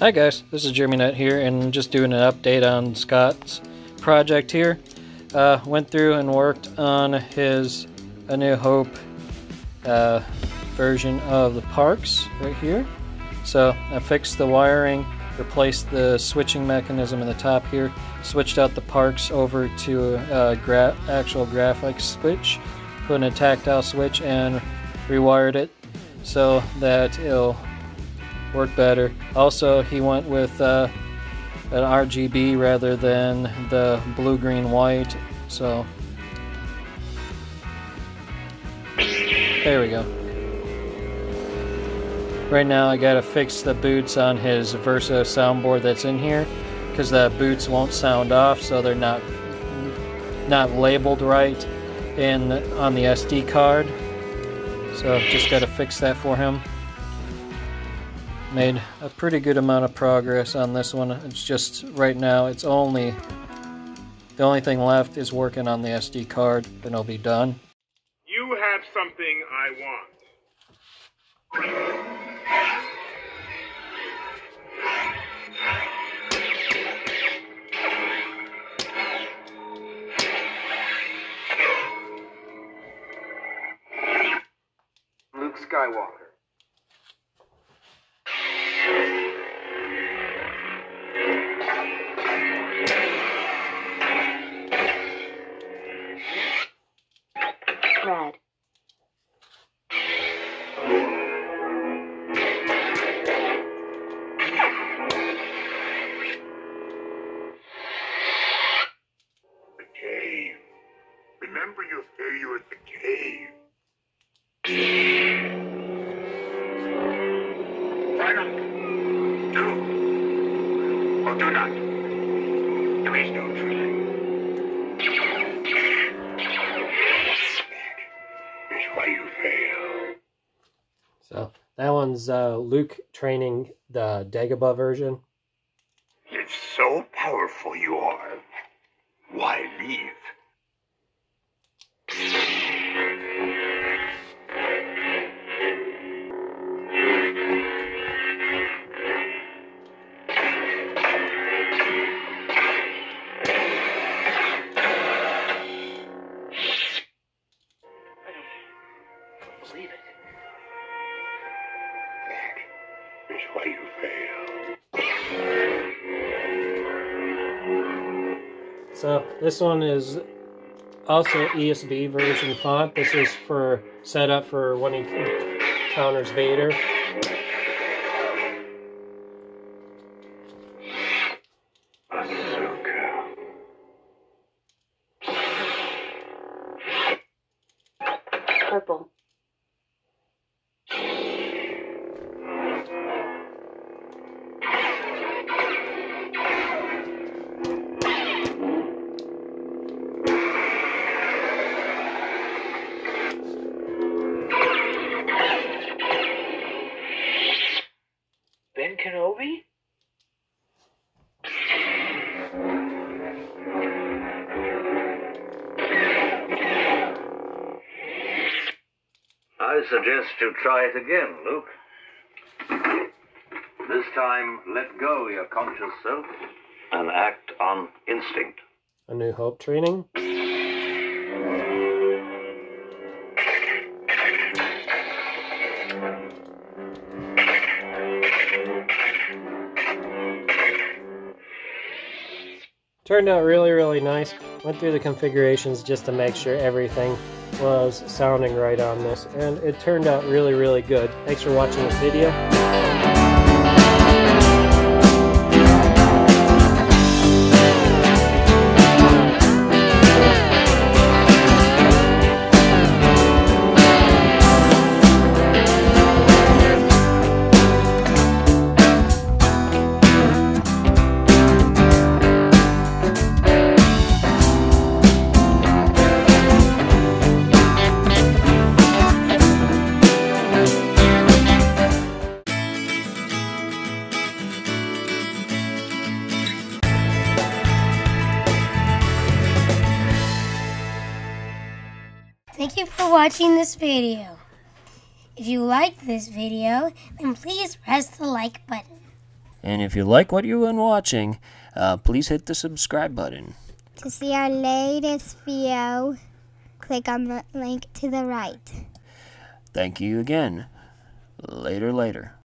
Hi guys, this is Jeremy Nutt here, and just doing an update on Scott's project here. Went through and worked on his A New Hope version of the Parks right here. So I fixed the wiring, replaced the switching mechanism in the top here, switched out the Parks over to actual Graflex switch, put in a tactile switch and rewired it so that it'll work better. Also, he went with an RGB rather than the blue, green, white. So there we go. Right now I gotta fix the boots on his Verso soundboard that's in here, because the boots won't sound off, so they're not labeled right on the SD card. So just gotta fix that for him. Made a pretty good amount of progress on this one. It's just right now the only thing left is working on the SD card, and it'll be done. You have something I want. Luke Skywalker. Red. The cave. Remember your failure at the cave. Try not. Do. Or do not. There is no trying. Is why you fail. So that one's Luke training the Dagobah version. If so powerful you are, why leave? Believe it. That is why you fail. So this one is also ESB version font. This is for setup for when he encounters Vader. Ahsoka. Purple. Ben Kenobi? I suggest you try it again, Luke. This time, let go your conscious self and act on instinct. A New Hope training. Turned out really nice. Went through the configurations just to make sure everything was sounding right on this, and it turned out really good. Thanks for watching this video. Thank you for watching this video. If you liked this video, then please press the like button. And if you like what you've been watching, please hit the subscribe button. To see our latest video, click on the link to the right. Thank you again. Later.